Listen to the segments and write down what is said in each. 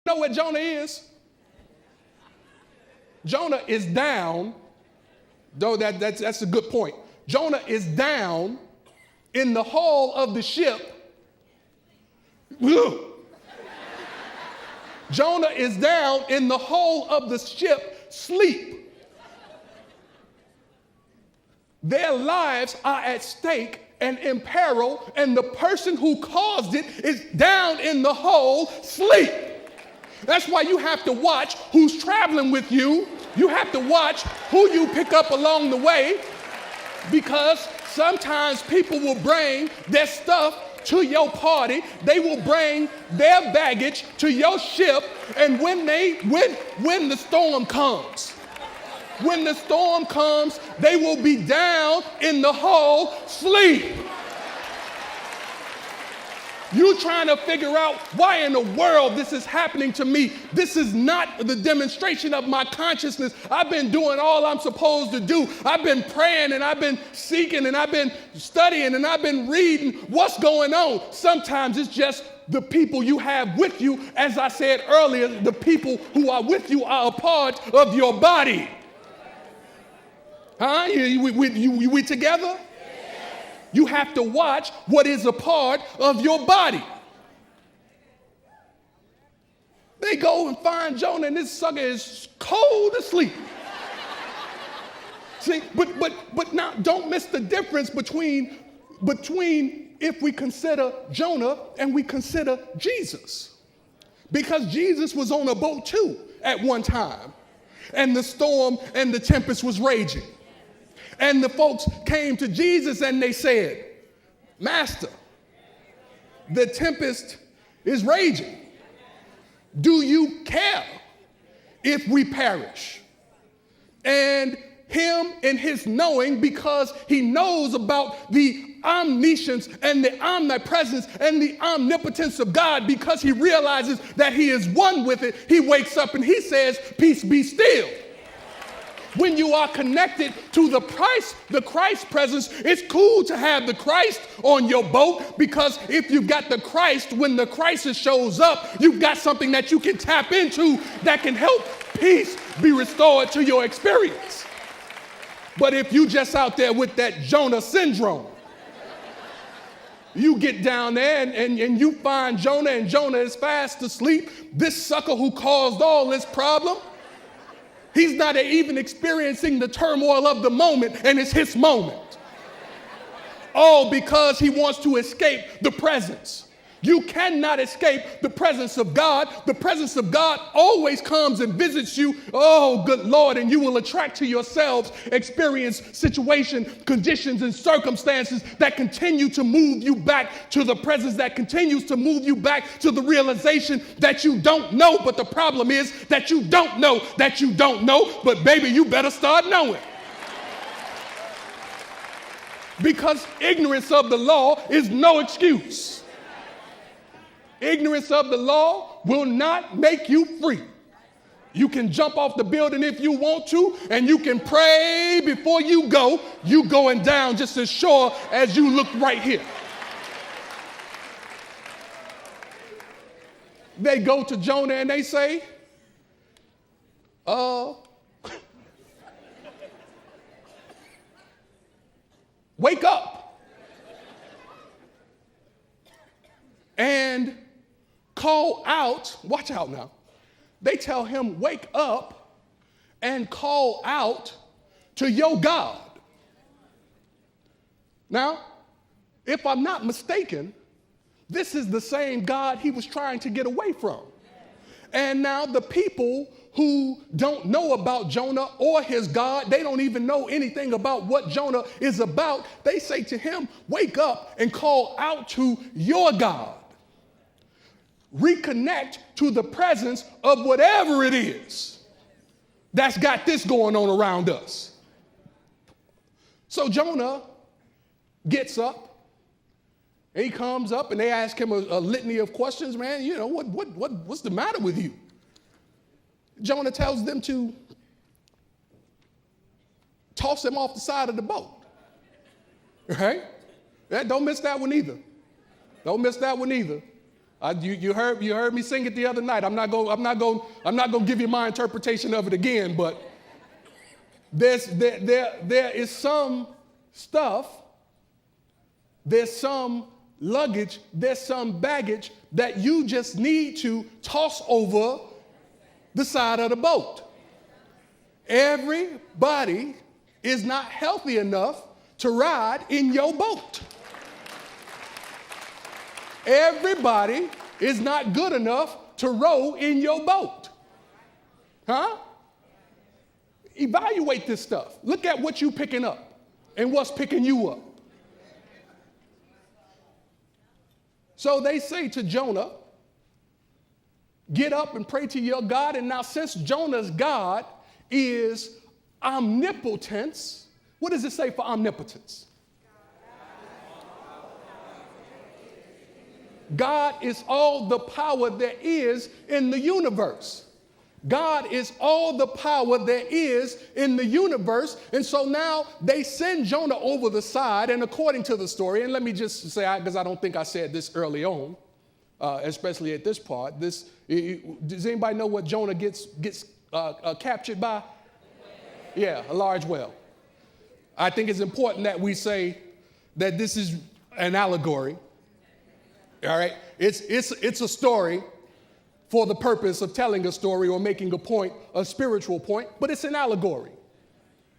know what Jonah is? Jonah is down, though that's a good point. Jonah is down in the hull of the ship. Jonah is down in the hull of the ship, sleep. Their lives are at stake and in peril, and the person who caused it is down in the hole, sleep. That's why you have to watch who's traveling with you. You have to watch who you pick up along the way, because sometimes people will bring their stuff to your party. They will bring their baggage to your ship, and when the storm comes, they will be down in the hole, sleep. You're trying to figure out why in the world this is happening to me. This is not the demonstration of my consciousness. I've been doing all I'm supposed to do. I've been praying and I've been seeking and I've been studying and I've been reading. What's going on? Sometimes it's just the people you have with you. As I said earlier, the people who are with you are a part of your body. Huh? We together? You have to watch what is a part of your body. They go and find Jonah, and this sucker is cold asleep. See, but now don't miss the difference between if we consider Jonah and we consider Jesus. Because Jesus was on a boat too at one time, and the storm and the tempest was raging. And the folks came to Jesus and they said, Master, the tempest is raging. Do you care if we perish? And him in his knowing, because he knows about the omniscience and the omnipresence and the omnipotence of God, because he realizes that he is one with it, he wakes up and he says, peace be still. When you are connected to the Christ presence, it's cool to have the Christ on your boat, because if you've got the Christ, when the crisis shows up, you've got something that you can tap into that can help peace be restored to your experience. But if you just out there with that Jonah syndrome, you get down there and you find Jonah, and Jonah is fast asleep. This sucker who caused all this problem, he's not even experiencing the turmoil of the moment, and it's his moment. All because he wants to escape the presence. You cannot escape the presence of God. The presence of God always comes and visits you. Oh, good Lord. And you will attract to yourselves, experience situation, conditions, and circumstances that continue to move you back to the presence, that continues to move you back to the realization that you don't know. But the problem is that you don't know that you don't know. But baby, you better start knowing. Because ignorance of the law is no excuse. Ignorance of the law will not make you free. You can jump off the building if you want to, and you can pray before you go. You going down just as sure as you look right here. They go to Jonah and they say, wake up and call out. Watch out now. They tell him, wake up and call out to your God. Now, if I'm not mistaken, this is the same God he was trying to get away from. And now the people who don't know about Jonah or his God, they don't even know anything about what Jonah is about. They say to him, wake up and call out to your God. Reconnect to the presence of whatever it is that's got this going on around us. So Jonah gets up, and he comes up, and they ask him a litany of questions. Man, you know, what's the matter with you? Jonah tells them to toss him off the side of the boat. Right? Don't miss that one either. Don't miss that one either. You heard me sing it the other night. I'm not going to give you my interpretation of it again, but there is some stuff, there's some luggage, there's some baggage that you just need to toss over the side of the boat. Everybody is not healthy enough to ride in your boat. Everybody is not good enough to row in your boat. Huh? Evaluate this stuff. Look at what you're picking up and what's picking you up. So they say to Jonah, get up and pray to your God. And now since Jonah's God is omnipotence, what does it say for omnipotence? God is all the power there is in the universe. God is all the power there is in the universe. And so now they send Jonah over the side. And according to the story, and let me just say, because I don't think I said this early on, especially at this part, does anybody know what Jonah gets captured by? Yeah, a large whale. I think it's important that we say that this is an allegory. All right, it's a story for the purpose of telling a story or making a point, a spiritual point, but it's an allegory,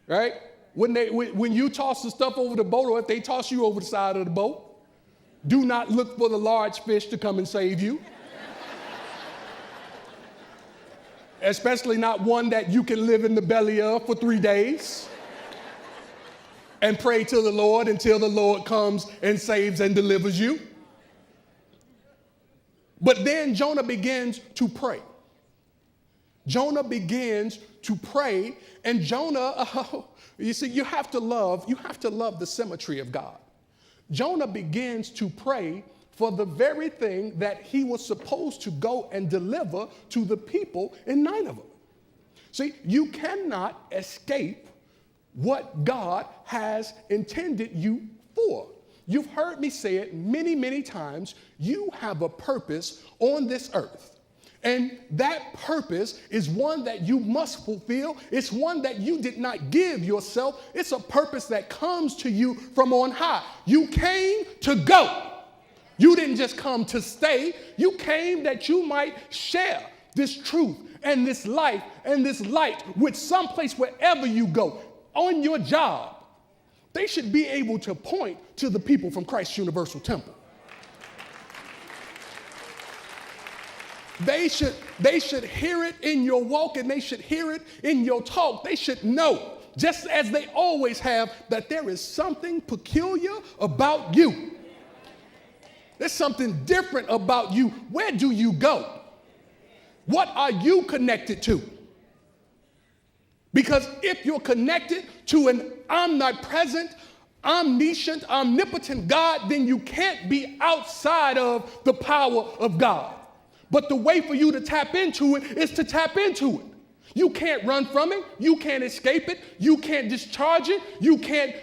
right? When you toss the stuff over the boat, or if they toss you over the side of the boat, do not look for the large fish to come and save you. Especially not one that you can live in the belly of for 3 days and pray to the Lord until the Lord comes and saves and delivers you. But then Jonah begins to pray. Jonah begins to pray, and Jonah, you see, you have to love the symmetry of God. Jonah begins to pray for the very thing that he was supposed to go and deliver to the people in Nineveh. See, you cannot escape what God has intended you for. You've heard me say it many, many times. You have a purpose on this earth. And that purpose is one that you must fulfill. It's one that you did not give yourself. It's a purpose that comes to you from on high. You came to go. You didn't just come to stay. You came that you might share this truth and this life and this light with someplace wherever you go, on your job. They should be able to point to the people from Christ's Universal Temple. They should hear it in your walk, and they should hear it in your talk. They should know, just as they always have, that there is something peculiar about you. There's something different about you. Where do you go? What are you connected to? Because if you're connected to an omnipresent, omniscient, omnipotent God, then you can't be outside of the power of God. But the way for you to tap into it is to tap into it. You can't run from it. You can't escape it. You can't discharge it. You can't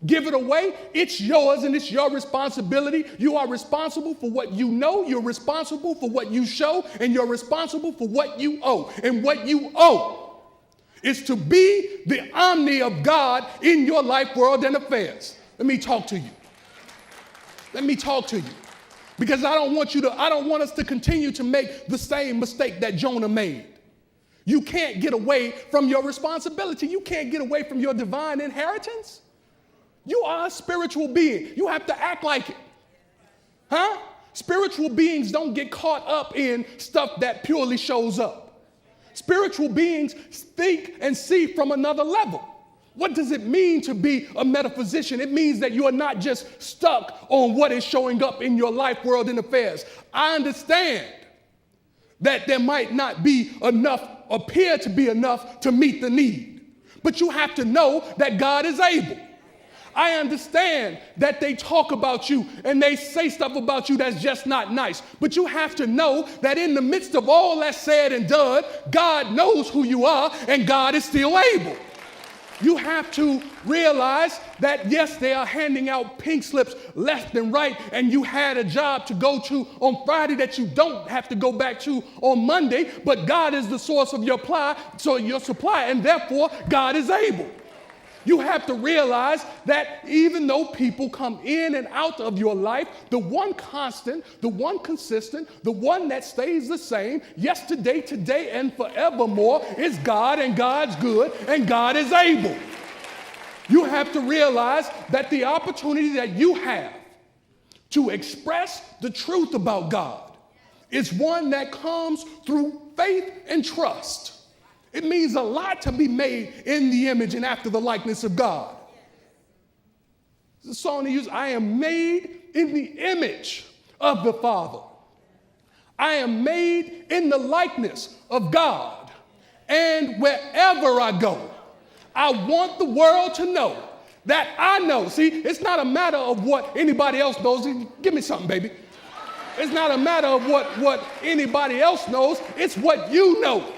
give it away. It's yours and it's your responsibility. You are responsible for what you know. You're responsible for what you show, and you're responsible for what you owe. And what you owe is to be the omni of God in your life, world, and affairs. Let me talk to you. Let me talk to you. Because I don't want us to continue to make the same mistake that Jonah made. You can't get away from your responsibility. You can't get away from your divine inheritance. You are a spiritual being. You have to act like it. Huh? Spiritual beings don't get caught up in stuff that purely shows up. Spiritual beings think and see from another level. What does it mean to be a metaphysician? It means that you are not just stuck on what is showing up in your life, world, and affairs. I understand that there might not be enough, appear to be enough to meet the need. But you have to know that God is able. I understand that they talk about you and they say stuff about you that's just not nice. But you have to know that in the midst of all that's said and done, God knows who you are and God is still able. You have to realize that, yes, they are handing out pink slips left and right, and you had a job to go to on Friday that you don't have to go back to on Monday, but God is the source of your supply, and therefore God is able. You have to realize that even though people come in and out of your life, the one constant, the one consistent, the one that stays the same yesterday, today, and forevermore is God, and God's good, and God is able. You have to realize that the opportunity that you have to express the truth about God is one that comes through faith and trust. It means a lot to be made in the image and after the likeness of God. The song they use, I am made in the image of the Father. I am made in the likeness of God. And wherever I go, I want the world to know that I know. See, it's not a matter of what anybody else knows. Give me something, baby. It's not a matter of what anybody else knows. It's what you know.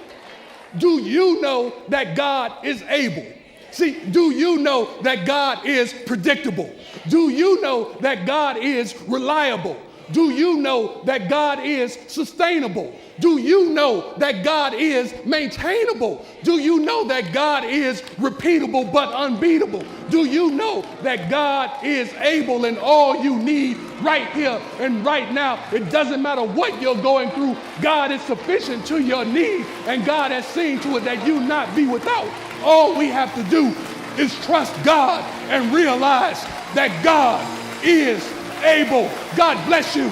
Do you know that God is able? See, do you know that God is predictable? Do you know that God is reliable? Do you know that God is sustainable? Do you know that God is maintainable? Do you know that God is repeatable but unbeatable? Do you know that God is able, and all you need right here and right now, it doesn't matter what you're going through, God is sufficient to your need, and God has seen to it that you not be without. All we have to do is trust God and realize that God is able. God bless you.